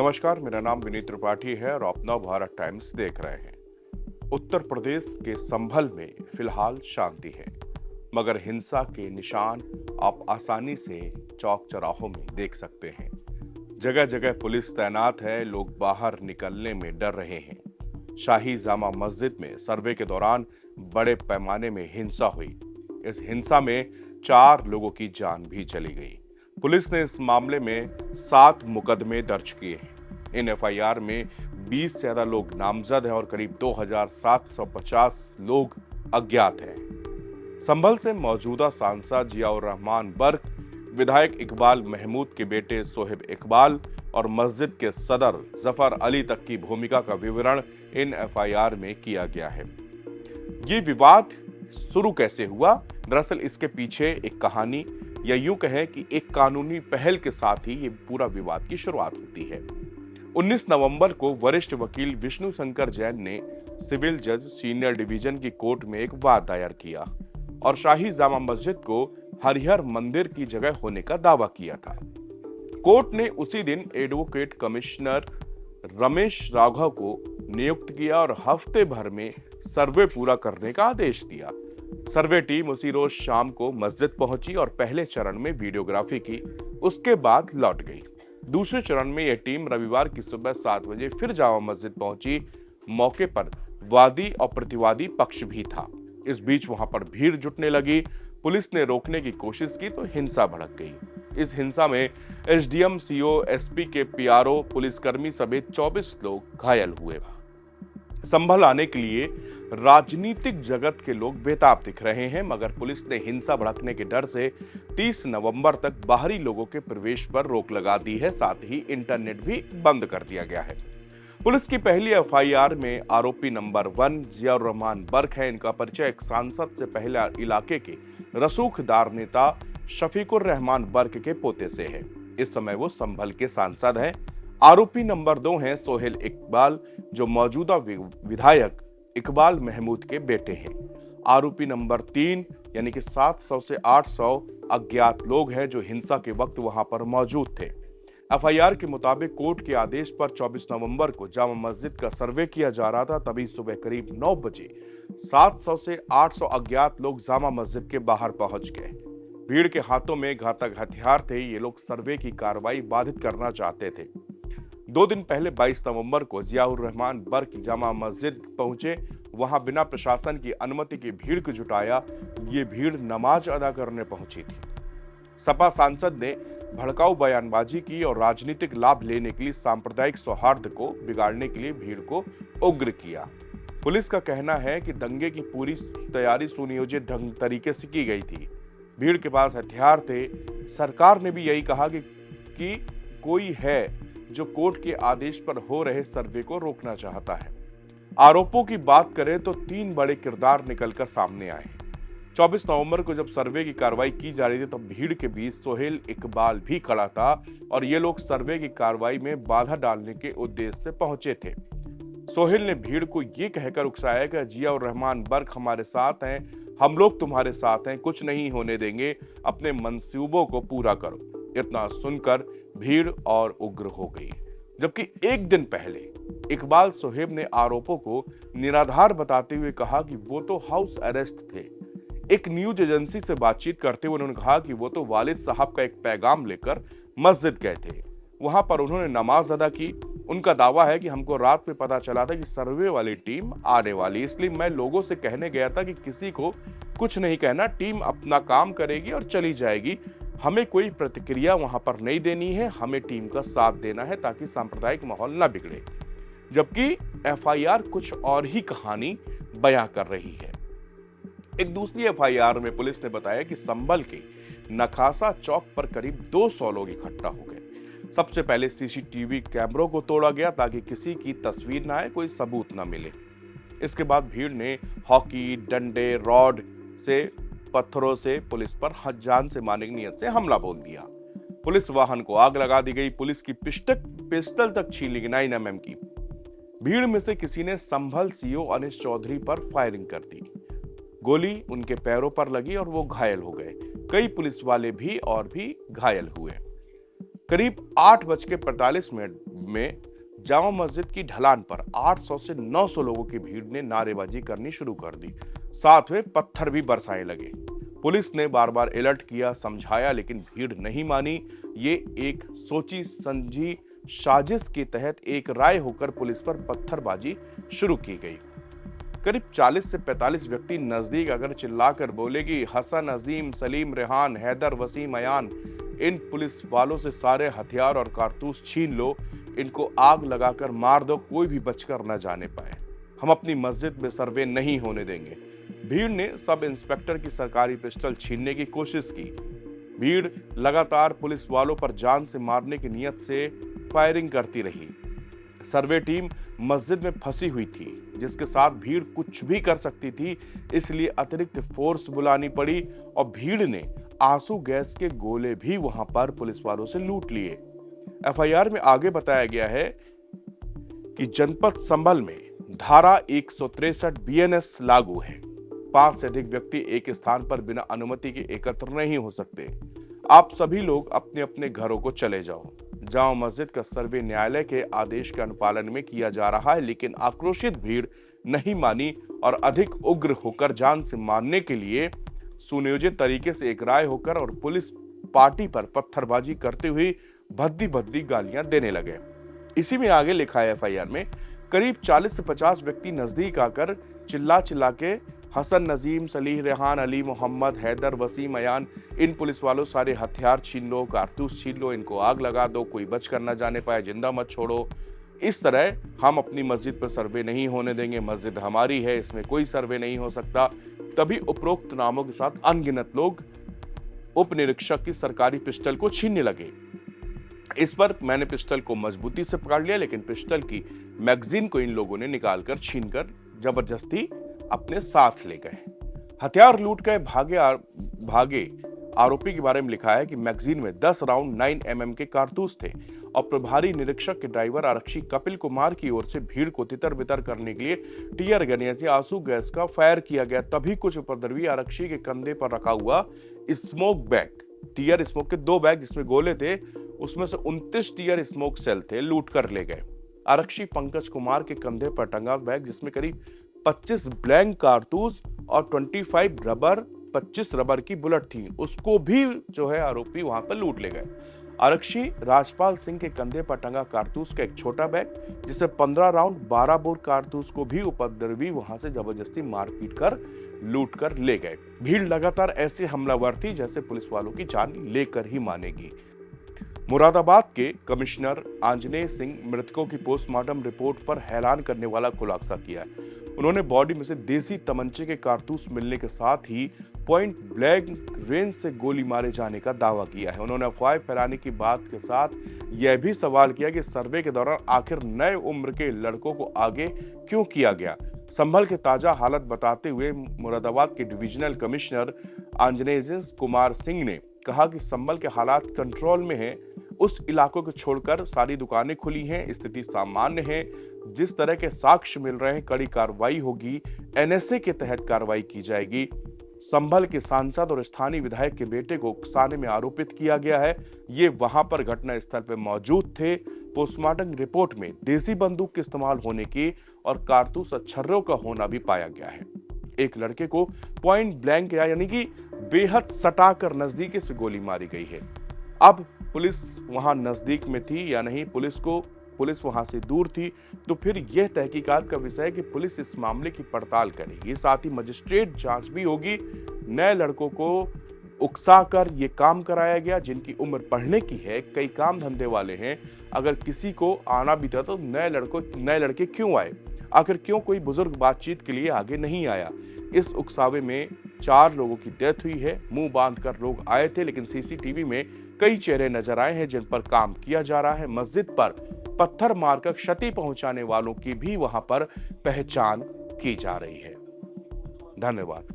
नमस्कार, मेरा नाम विनीत त्रिपाठी है और आप नव भारत टाइम्स देख रहे हैं। उत्तर प्रदेश के संभल में फिलहाल शांति है, मगर हिंसा के निशान आप आसानी से चौक चौराहों में देख सकते हैं। जगह जगह पुलिस तैनात है, लोग बाहर निकलने में डर रहे हैं। शाही जामा मस्जिद में सर्वे के दौरान बड़े पैमाने में हिंसा हुई। इस हिंसा में 4 लोगों की जान भी चली गई। पुलिस ने इस मामले में 7 मुकदमे दर्ज किए हैं। इन एफआईआर में 20 से ज्यादा लोग नामजद हैं और करीब 2750 लोग अज्ञात हैं। संभल से मौजूदा सांसद जियाउर रहमान बर्क, विधायक इकबाल महमूद के बेटे सोहेब इकबाल और मस्जिद के सदर जफर अली तक की भूमिका का विवरण इन एफआईआर में किया गया है। ये विवाद शुरू कैसे हुआ? दरअसल इसके पीछे एक कहानी या यूं कहें कि एक कानूनी पहल के साथ ही ये पूरा विवाद की शुरुआत होती है। 19 नवंबर को वरिष्ठ वकील विष्णु शंकर जैन ने सिविल जज सीनियर डिवीजन की कोर्ट में एक वाद दायर किया और शाही जामा मस्जिद को हरिहर मंदिर की जगह होने का दावा किया था। कोर्ट ने उसी दिन एडवोकेट कमिश्नर रमेश राघव को नियुक्त किया और हफ्ते भर में सर्वे पूरा करने का आदेश दिया। सर्वे टीम उसी रोज शाम को मस्जिद पहुंची और पहले चरण में वीडियोग्राफी की, उसके बाद लौट गई। दूसरे चरण में यह टीम रविवार की सुबह 7 बजे फिर जामा मस्जिद पहुंची। मौके पर वादी और प्रतिवादी पक्ष भी था। इस बीच वहां पर भीड़ जुटने लगी। पुलिस ने रोकने की कोशिश की तो हिंसा भड़क गई। इस हिंसा में एसडीएम, सीओ, एसपी के पीआरओ, पुलिसकर्मी समेत 24 लोग घायल हुए। संभल आने के लिए राजनीतिक जगत के लोग बेताब दिख रहे हैं, मगर पुलिस ने हिंसा भड़कने के डर से 30 नवंबर तक बाहरी लोगों के प्रवेश पर रोक लगा दी है। साथ ही इंटरनेट भी बंद कर दिया गया है। पुलिस की पहली एफआईआर में आरोपी नंबर 1 जियाउर रहमान बर्क है। इनका परिचय एक सांसद से पहले इलाके के रसूखदार नेता शफीकुर रहमान बर्क के पोते से है। इस समय वो संभल के सांसद हैं। आरोपी नंबर 2 हैं सोहेल इकबाल, जो मौजूदा विधायक इकबाल महमूद के बेटे हैं। आरोपी नंबर 3 यानी कि 700 से 800 अज्ञात लोग हैं जो हिंसा के वक्त वहां पर मौजूद थे। एफआईआर के मुताबिक कोर्ट के आदेश पर 24 नवंबर को जामा मस्जिद का सर्वे किया जा रहा था। तभी सुबह करीब 9 बजे 700 से 800 अज्ञात लोग जामा मस्जिद के बाहर पहुंच गए। भीड़ के हाथों में घातक हथियार थे। ये लोग सर्वे की कार्रवाई बाधित करना चाहते थे। 2 दिन पहले 22 नवंबर को जियाउर रहमान बर्क जामा मस्जिद पहुंचे। वहां बिना प्रशासन की अनुमति की भीड़ को जुटाया। ये भीड़ नमाज अदा करने पहुंची थी। सपा सांसद ने भड़काऊ बयानबाजी की और राजनीतिक लाभ लेने के लिए सांप्रदायिक सौहार्द को बिगाड़ने के लिए भीड़ को उग्र किया। पुलिस का कहना है कि दंगे की पूरी तैयारी सुनियोजित ढंग तरीके से की गई थी। भीड़ के पास हथियार थे। सरकार ने भी यही कहा कि कोई है जो कोर्ट के आदेश पर हो रहे सर्वे को रोकना चाहता है। आरोपों की बात करें तो 3 बड़े किरदार निकलकर सामने आए। 24 नवंबर को जब सर्वे की कार्रवाई की जा रही थी तब भीड़ के बीच सोहेल इकबाल भी खड़ा था और ये लोग सर्वे की कार्रवाई में बाधा डालने के उद्देश्य से पहुंचे थे। सोहेल ने भीड़ को ये कहकर उकसाया कि जियाउर रहमान बर्क हमारे साथ हैं, हम लोग तुम्हारे साथ हैं, कुछ नहीं होने देंगे, अपने मंसूबों को पूरा करो। इतना सुनकर भीड़ और उग्र हो गई। जबकि एक दिन पहले इकबाल सोहेब ने आरोपों को निराधार बताते हुए कहा कि वो तो हाउस अरेस्ट थे। एक न्यूज एजेंसी से बातचीत करते हुए उन्होंने कहा कि वो तो वालिद साहब का एक पैगाम लेकर मस्जिद गए थे। वहां पर उन्होंने नमाज अदा की। उनका दावा है कि हमको रात में पता चला था कि सर्वे वाली टीम आने वाली, इसलिए मैं लोगों से कहने गया था कि किसी को कुछ नहीं कहना, टीम अपना काम करेगी और चली जाएगी। हमें कोई प्रतिक्रिया वहां पर नहीं देनी है, हमें टीम का साथ देना है ताकि सांप्रदायिक माहौल ना बिगड़े। जबकि एफआईआर कुछ और ही कहानी बयां कर रही है। एक दूसरी एफआईआर में पुलिस ने बताया कि संभल के नखासा चौक पर करीब 200 लोग इकट्ठा हो गए। सबसे पहले सीसीटीवी कैमरों को तोड़ा गया ताकि किसी की तस्वीर ना आए, कोई सबूत ना मिले। इसके बाद भीड़ ने हॉकी, डंडे, रॉड से, पत्थरों से पुलिस पर जान से मारने की नीयत से हमला बोल दिया। पुलिस वाहन को आग लगा दी गई। पुलिस की पिस्टल तक छीन ली गई 9 mm की। भीड़ में से किसी ने संभल सीओ अनिश चौधरी पर फायरिंग कर दी। गोली उनके पैरों पर लगी और वो घायल हो गए। कई पुलिस वाले भी घायल हुए। करीब 8:45 में जामा मस्जिद की ढलान पर 800 से 900 लोगों की भीड़ ने नारेबाजी करनी शुरू कर दी। साथ में पत्थर भी बरसाने लगे। पुलिस ने बार बार अलर्ट किया, समझाया, लेकिन भीड़ नहीं मानी। ये एक सोची समझी साजिश के तहत एक राय होकर पुलिस पर पत्थरबाजी शुरू की गई। करीब 40 से 45 व्यक्ति नजदीक आकर चिल्लाकर बोले कि हसन, अजीम, सलीम, रेहान, हैदर, वसीम, अयान, इन पुलिस वालों से सारे हथियार और कारतूस छीन लो, इनको आग लगाकर मार दो, कोई भी बचकर न जाने पाए। हम अपनी मस्जिद में सर्वे नहीं होने देंगे। भीड़ ने सब इंस्पेक्टर की सरकारी पिस्टल छीनने की कोशिश की। भीड़ लगातार पुलिस वालों पर जान से मारने की नियत से फायरिंग करती रही। सर्वे टीम मस्जिद में फंसी हुई थी, जिसके साथ भीड़ कुछ भी कर सकती थी, इसलिए अतिरिक्त फोर्स बुलानी पड़ी और भीड़ ने आंसू गैस के गोले भी वहां पर पुलिस वालों से लूट लिए। एफआईआर में आगे बताया गया है कि जनपद संभल में धारा 163 बीएनएस लागू है। 5 से अधिक व्यक्ति एक स्थान पर बिना अनुमति के एकत्र नहीं हो सकते। आप सभी लोग अपने अपने घरों को चले जाओ। जामा मस्जिद का सर्वे न्यायालय के आदेश के अनुपालन में किया जा रहा है, लेकिन आक्रोशित भीड़ नहीं मानी और अधिक उग्र होकर जान से मारने के लिए सुनियोजित तरीके से एक राय होकर और पुलिस पार्टी पर पत्थरबाजी करते हुए भद्दी भद्दी गालियां देने लगे। इसी में आगे लिखा है एफआईआर में, करीब 40 से 50 व्यक्ति नजदीक आकर चिल्ला चिल्ला के हसन, नजीम, सलीह, रेहान, अली, मोहम्मद, हैदर, वसीम, अयान, इन पुलिस वालों सारे हथियार छीन लो, कारतूस छीन लो, इनको आग लगा दो, कोई बच कर न जाने पाए, जिंदा मत छोड़ो। इस तरह हम अपनी मस्जिद पर सर्वे नहीं होने देंगे, मस्जिद हमारी है, इसमें कोई सर्वे नहीं हो सकता। तभी उपरोक्त नामों के साथ अनगिनत लोग उप निरीक्षक की सरकारी पिस्टल को छीनने लगे। इस पर मैंने पिस्टल को मजबूती से पकड़ लिया, लेकिन पिस्टल की मैगजीन को इन लोगों ने निकालकर छीनकर जबरदस्ती अपने साथ ले गए। हथियार लूट गए भागे आरोपी के बारे में लिखा है कि मैगजीन में 10 राउंड 9mm के कारतूस थे और प्रभारी निरीक्षक के ड्राइवर आरक्षी कपिल कुमार की ओर से भीड़ को तितर बितर करने के लिए टीयर गन यानी आंसू गैस का फायर किया गया। तभी कुछ उपद्रवी आरक्षी के कंधे पर रखा हुआ स्मोक बैग, टीयर स्मोक के 2 बैग जिसमें गोले थे, उसमें से 29 टीयर स्मोक सेल थे, लूट कर ले गए। आरक्षी पंकज कुमार के कंधे पर टंगा बैग जिसमें करीब 25 ब्लैंक कारतूस और 25 रबर की बुलेट थी, उसको भी जो है आरोपी वहां पर लूट ले गए। आरक्षी राजपाल सिंह के कंधे पर टंगा कारतूस का एक छोटा बैग जिसमें 15 राउंड 12 बोर कारतूस को भी उपद्रवी वहां से जबरदस्ती मारपीट कर लूट कर ले गए। भीड़ लगातार ऐसे हमलावर थी जैसे पुलिस वालों की जान लेकर ही मानेगी। मुरादाबाद के कमिश्नर आंजनेय सिंह मृतकों की पोस्टमार्टम रिपोर्ट पर हैरान करने वाला खुलासा किया है। उन्होंने बॉडी में से देसी तमंचे के कारतूस मिलने के साथ ही पॉइंट ब्लैंक रेंज से गोली मारे जाने का दावा किया है। उन्होंने अफवाह फैलाने की बात के साथ यह भी सवाल किया कि सर्वे के दौरान आखिर नए उम्र के लड़कों को आगे क्यों किया गया। संभल के ताजा हालत बताते हुए मुरादाबाद के डिविजनल कमिश्नर आंजनेय कुमार सिंह ने कहा कि संभल के हालात कंट्रोल में हैं, उस इलाकों को छोड़कर सारी दुकानें खुली हैं, स्थिति सामान्य है। जिस तरह के साक्ष्य मिल रहे हैं कड़ी कार्रवाई होगी, एनएसए के तहत कार्रवाई की जाएगी। संभल के सांसद और स्थानीय विधायक के बेटे को उकसाने में आरोपित किया गया है, ये वहां पर घटना स्थल पर मौजूद थे। पोस्टमार्टम रिपोर्ट में देसी बंदूक के इस्तेमाल होने की और कारतूस और छर्रों का होना भी पाया गया है। एक लड़के को पॉइंट ब्लैंक यानी कि बेहद सटाकर नजदीकी से गोली मारी गई है। अब पुलिस वहां नजदीक में थी या नहीं, पुलिस वहां से दूर थी, तो फिर यह तहकीकात का विषय है कि पुलिस इस मामले की पड़ताल करेगी। साथ ही मजिस्ट्रेट जांच भी होगी। नए लड़कों को उकसाकर ये काम कराया गया जिनकी उम्र पढ़ने की है, कई काम धंधे वाले हैं। अगर किसी को आना भी था तो नए लड़के क्यों आए, आखिर क्यों कोई बुजुर्ग बातचीत के लिए आगे नहीं आया। इस उकसावे में 4 लोगों की डेथ हुई है। मुंह बांधकर लोग आए थे, लेकिन सीसीटीवी में कई चेहरे नजर आए हैं जिन पर काम किया जा रहा है। मस्जिद पर पत्थर मारकर क्षति पहुंचाने वालों की भी वहां पर पहचान की जा रही है। धन्यवाद।